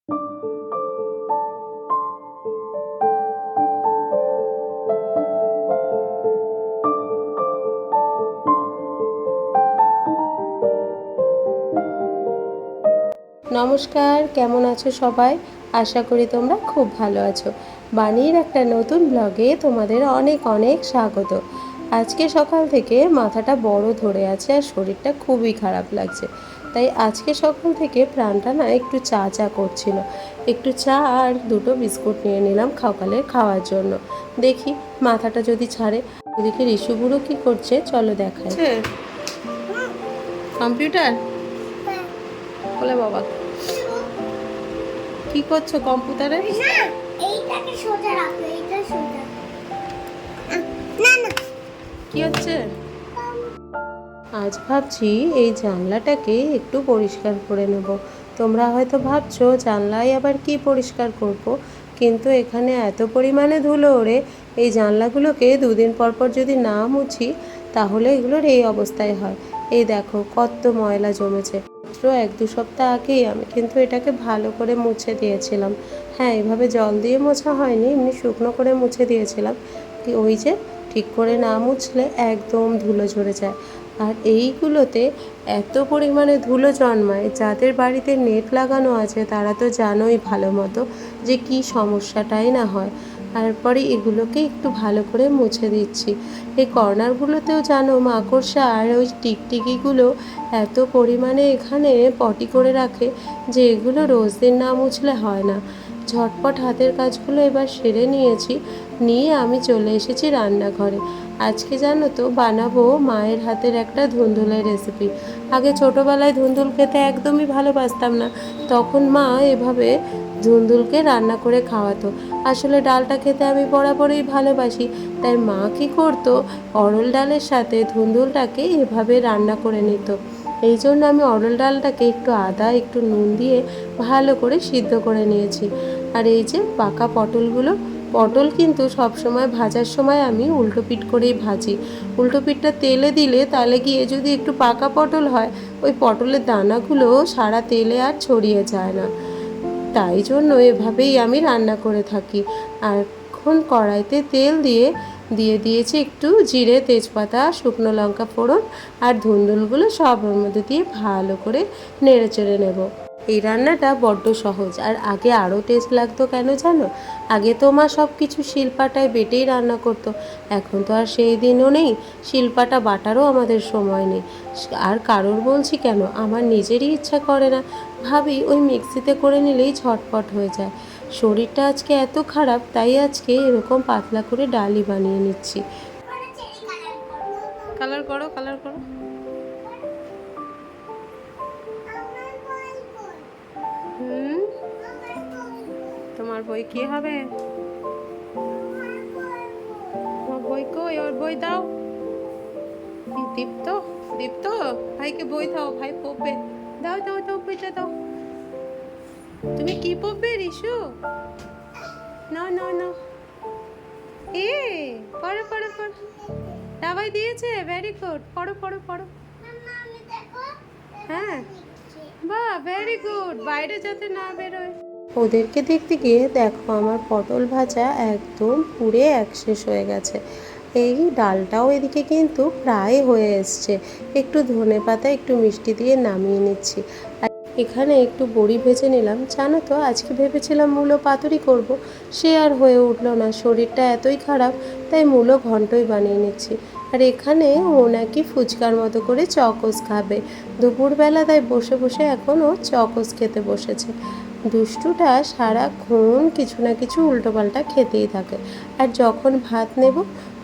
নমস্কার, কেমন আছো সবাই? আশা করি তোমরা খুব ভালো আছো। বানির একটা নতুন ব্লগে তোমাদের অনেক অনেক স্বাগত। আজকে সকাল থেকে মাথাটা বড় ধরে আছে আর শরীরটা খুবই খারাপ লাগছে। তাই আজকে সকাল থেকে প্রাণটা না একটু চা চা করছিল। একটু চা আর দুটো বিস্কুট নিয়ে নিলাম সকালে খাওয়ার জন্য। দেখি মাথাটা যদি ছাড়ে। ওদিকে ঋষু বুড়ো কী করছে চলো দেখায়। কম্পিউটার বলে বাবা কি করছো কম্পিউটারে? এইটাকে সোজা রাখো, এইটা সোজা। না না, কি হচ্ছে? আজ ভাবছি এই জানলাটাকে একটু পরিষ্কার করে নেব। তোমরা হয়তো ভাবছো জানলায় আবার কি পরিষ্কার করব, কিন্তু এখানে এত পরিমাণে ধুলো ওড়ে এই জানলাগুলোকে দুদিন পর পর যদি না মুছি তাহলে এগুলোর এই অবস্থায় হয়। এই দেখো কত ময়লা জমেছে। মাত্র 1-2 সপ্তাহ আগেই আমি কিন্তু এটাকে ভালো করে মুছে দিয়েছিলাম। হ্যাঁ, এভাবে জল দিয়ে মোছা হয়নি, এমনি শুকনো করে মুছে দিয়েছিলাম। ওই যে ঠিক করে না মুছলে একদম ধুলো ঝরে যায়। আর এইগুলোতে এত পরিমাণে ধুলো জন্মায়, যাদের বাড়িতে নেট লাগানো আছে তারা তো জানোই ভালো মতো যে কী সমস্যাটাই না হয়। তারপরে এগুলোকে একটু ভালো করে মুছে দিচ্ছি। এই কর্নারগুলোতেও জানো মাকড়সা আর ওই টিকটিকিগুলো এত পরিমাণে এখানে পটি করে রাখে যে এগুলো রোজ দিন না মুছলে হয় না। ঝটপট হাতের কাজগুলো এবার সেরে নিয়েছি, নিয়ে আমি চলে এসেছি রান্নাঘরে। আজকে জানো তো বানাবো মায়ের হাতের একটা ধুন্দুলের রেসিপি। আগে ছোটোবেলায় ধুন্দুল খেতে একদমই ভালোবাসতাম না, তখন মা এভাবে ধুন্দুলকে রান্না করে খাওয়াতো। আসলে ডালটা খেতে আমি বরাবরই ভালোবাসি, তাই মা কী করতো, অরল ডালের সাথে ধুন্দুলটাকে এভাবে রান্না করে নিত। এই জন্য আমি অরল ডালটাকে একটু আদা একটু নুন দিয়ে ভালো করে সিদ্ধ করে নিয়েছি। আর এই যে পাকা পটলগুলো, পটল কিন্তু সবসময় ভাজার সময় আমি উল্টো পিঠ করেই ভাজি। উল্টো পিঠটা তেলে দিলে তাহলে গিয়ে যদি একটু পাকা পটল হয় ওই পটলের দানাগুলো সারা তেলে আর ছড়িয়ে যায় না। তাই জন্য এভাবেই আমি রান্না করে থাকি। আর এখন কড়াইতে তেল দিয়ে দিয়েছি একটু জিরে, তেজপাতা, শুকনো লঙ্কা ফোড়ন আর ধুন্দুলগুলো সব ওর মধ্যে দিয়ে ভালো করে নেড়ে চেড়ে নেব। এই রান্নাটা বড্ড সহজ, আর আগে আরও টেস্ট লাগতো। কেন জানো? আগে তো মা সব কিছু শিলপাটায় বেটেই রান্না করতো। এখন তো আর সেই দিনও নেই, শিলপাটা বাটারও আমাদের সময় নেই। আর কারোর বলছি কেন, আমার নিজেরই ইচ্ছা করে না। ভাবি ওই মিক্সিতে করে নিলেই ঝটপট হয়ে যায়। শরীরটা আজকে এত খারাপ, তাই আজকে এরকম পাতলা করে ডালই বানিয়ে নিচ্ছি। কালার করো, কালার করো। হুম, তোমার বই কি হবে? তোমার বই কই? ওর বই দাও। দীপ্ত, দীপ্ত ভাইকে বই দাও, ভাই পড়বে। দাও দাও দাও, বইটা দাও। তুমি কি পড়বে রিশু? না না না, এ পড়ো পড়ো পড়ো। দাবাই দিয়েছে, ভেরি গুড, পড়ো পড়ো পড়ো। হ্যাঁ, বাহ, ভেরি গুড, বাইরে যাতে না বেরোয়। ওদেরকে দেখতে গিয়ে দেখো আমার পটল ভাজা একদম পুড়ে একশেষ হয়ে গেছে। এই ডালটাও এদিকে কিন্তু প্রায় হয়ে এসছে। একটু ধনেপাতা একটু মিষ্টি দিয়ে নামিয়ে নিচ্ছি। আর এখানে একটু বড়ি ভেজে নিলাম। জানো তো আজকে ভেবেছিলাম মূলো পাতুরি করব, সে আর হয়ে উঠলো না। শরীরটা এতই খারাপ, তাই মূলো ঘন্টই বানিয়ে নিচ্ছি। আর এখানে ও নাকি ফুচকার মতো করে চকোস খাবে দুপুরবেলা, তাই বসে বসে এখন ও চকোস খেতে বসেছে। দুষ্টুটা সারাক্ষণ কিছু না কিছু উল্টোপাল্টা খেতেই থাকে, আর যখন ভাত নেব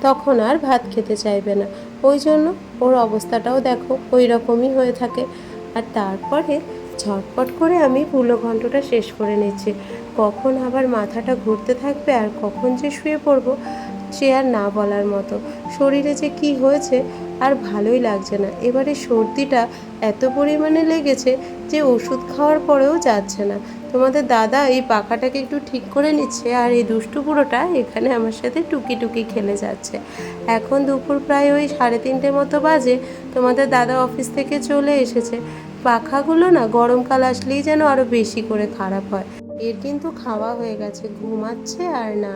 তখন আর ভাত খেতে চাইবে না। ওই জন্য ওর অবস্থাটাও দেখো ওই রকমই হয়ে থাকে। আর তারপরে ঝটপট করে আমি মূলো ঘন্টটা শেষ করে নিচ্ছি। কখন আবার মাথাটা ঘুরতে থাকবে আর কখন যে শুয়ে পড়বো সে আর না বলার মতো। শরীরে যে কি হয়েছে আর ভালোই লাগছে না। এবারে সর্দিটা এত পরিমাণে লেগেছে যে ওষুধ খাওয়ার পরেও যাচ্ছে না। তোমাদের দাদা এই পাখাটাকে একটু ঠিক করে নিচ্ছে, আর এই দুষ্টু বুড়োটা এখানে আমার সাথে টুকি টুকি খেলে যাচ্ছে। এখন দুপুর প্রায় ওই 3:30 মতো বাজে। তোমাদের দাদা অফিস থেকে চলে এসেছে। পাখাগুলো না গরমকাল আসলেই যেন আরও বেশি করে খারাপ হয়। এর কিন্তু খাওয়া হয়ে গেছে, ঘুমাচ্ছে আর না।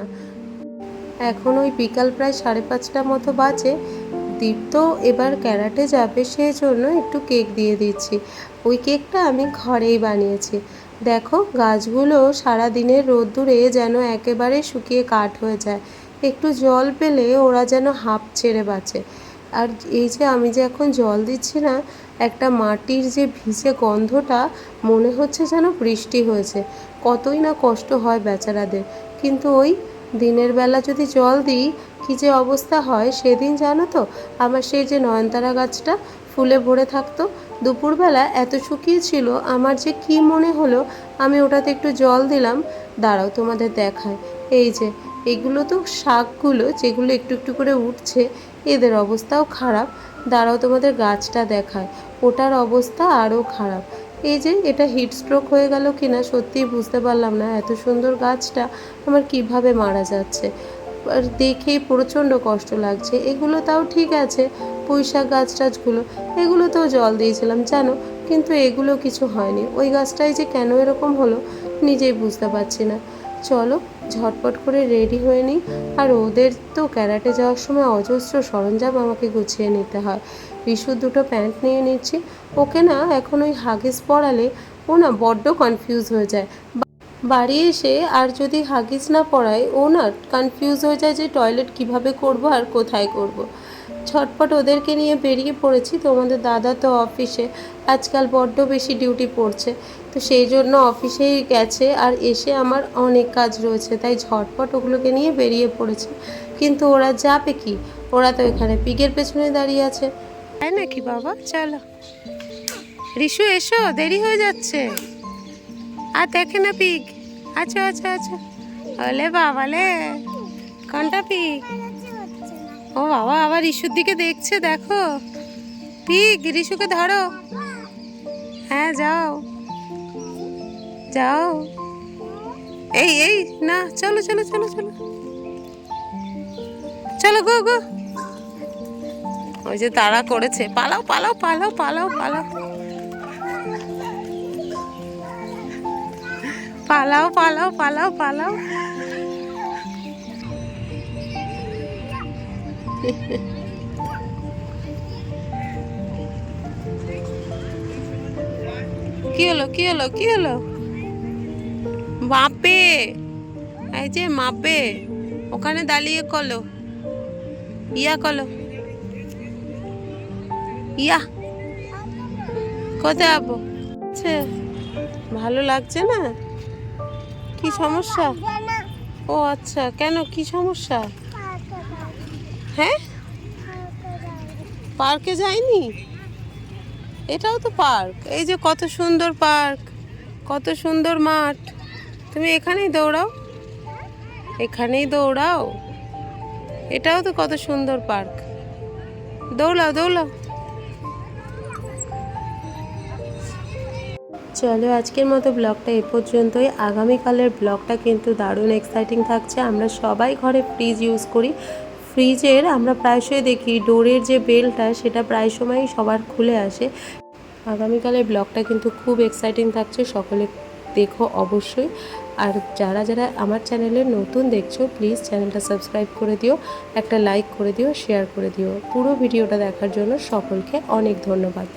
এখন ওই বিকাল প্রায় 5:30 মতো বাজে। দীপ্ত এবার ক্যারাটে যাবে, সেই জন্য একটু কেক দিয়ে দিচ্ছি। ওই কেকটা আমি ঘরেই বানিয়েছি। দেখো গাছগুলো সারা দিনের রোদ্দুরে যেন একেবারে শুকিয়ে কাঠ হয়ে যায়, একটু জল পেলে ওরা যেন হাঁপ ছেড়ে বাঁচে। আর এই যে আমি যে এখন জল দিচ্ছি না, একটা মাটির যে ভিজে গন্ধটা, মনে হচ্ছে যেন বৃষ্টি হয়েছে। কতই না কষ্ট হয় বেচারাদের, কিন্তু ওই দিনের বেলা যদি জল দিই কী যে অবস্থা হয়। সেদিন জানো তো, আমার সেই যে নয়নতারা গাছটা ফুলে ভরে থাকতো, দুপুরবেলা এত শুকিয়েছিল, আমার যে কি মনে হলো আমি ওটাতে একটু জল দিলাম। দাঁড়াও তোমাদের দেখায়। এই যে এগুলো তো শাকগুলো যেগুলো একটু একটু করে উঠছে, এদের অবস্থাও খারাপ। দাঁড়াও তোমাদের গাছটা দেখায়, ওটার অবস্থা আরও খারাপ। এই যে এটা হিটস্ট্রোক হয়ে গেল কিনা সত্যিই বুঝতে পারলাম না। এত সুন্দর গাছটা আমার কিভাবে মারা যাচ্ছে, আর দেখেই প্রচণ্ড কষ্ট লাগছে। এগুলো তাও ঠিক আছে, পুঁইশাক গাছ টাছগুলো, এগুলোতেও জল দিয়েছিলাম জানো, কিন্তু এগুলো কিছু হয়নি। ওই গাছটাই যে কেন এরকম হলো নিজেই বুঝতে পারছি না। চলো ঝটপট করে রেডি হয়ে নিই। আর ওদের তো ক্যারাটে যাওয়ার সময় অজস্র সরঞ্জাম আমাকে গুছিয়ে নিতে হয়। রিশুর দুটো প্যান্ট নিয়ে নিচ্ছি। ওকে না এখন ওই হাগিস পরালে ও না বড্ড কনফিউজ হয়ে যায়। বাড়ি এসে আর যদি হাগিস না পরাই, ও না কনফিউজ হয়ে যায় যে টয়লেট কিভাবে করব আর কোথায় করব। ঝটপট ওদেরকে নিয়ে বেরিয়ে পড়েছি। তোমাদের দাদা তো অফিসে আজকাল বড্ড বেশি ডিউটি পড়ছে, তো সেই জন্য অফিসেই গেছে। আর এসে আমার অনেক কাজ রয়েছে, তাই ঝটপট ওগুলোকে নিয়ে বেরিয়ে পড়েছি। কিন্তু ওরা যাবে কি, ওরা তো এখানে পিগের পেছনে দাঁড়িয়ে আছে। তাই নাকি বাবা? চলো রিশু এসো, দেরি হয়ে যাচ্ছে। আর দেখে না পিগ। আচ্ছা আচ্ছা আচ্ছা, ওলে বাবালে, কোনটা পিগ? ও বাবা, আবার রিশুর দিকে দেখছে, দেখো। পিগ, রিশুকে ধরো। হ্যাঁ যাও যাও। এই এই না, চলো চলো চলো চলো চলো, গো গো। ওই যে তাড়া করেছে, পালাও পালাও পালাও পালাও পালাও পালাও পালাও পালাও পালাও। কি হলো কি হলো কি হলো? মাপবে, এই যে মাপবে, ওখানে দাঁড়িয়ে কলো, ইয়া কলো, ইয়া। কোথায় যাবো? আচ্ছা, ভালো লাগছে না? কি সমস্যা? ও আচ্ছা, কেন কি সমস্যা? হ্যাঁ, পার্কে যাইনি? এটাও তো পার্ক। এই যে কত সুন্দর পার্ক, কত সুন্দর মাঠ। তুমি এখানেই দৌড়াও, এখানেই দৌড়াও। এটাও তো কত সুন্দর পার্ক, দৌড়াও দৌড়াও। চলো আজকের মতো ব্লগটা এ পর্যন্তই। আগামীকালের ব্লগটা কিন্তু দারুণ এক্সাইটিং থাকছে। আমরা সবাই ঘরে ফ্রিজ ইউজ করি। ফ্রিজের আমরা প্রায়শই দেখি ডোরের যে বেলটা সেটা প্রায় সময়ই সবার খুলে আসে। আগামীকালের ব্লগটা কিন্তু খুব এক্সাইটিং থাকছে, সকলে দেখো অবশ্যই। আর যারা যারা আমার চ্যানেলে নতুন দেখছো, প্লিজ চ্যানেলটা সাবস্ক্রাইব করে দিও, একটা লাইক করে দিও, শেয়ার করে দিও। পুরো ভিডিওটা দেখার জন্য সকলকে অনেক ধন্যবাদ।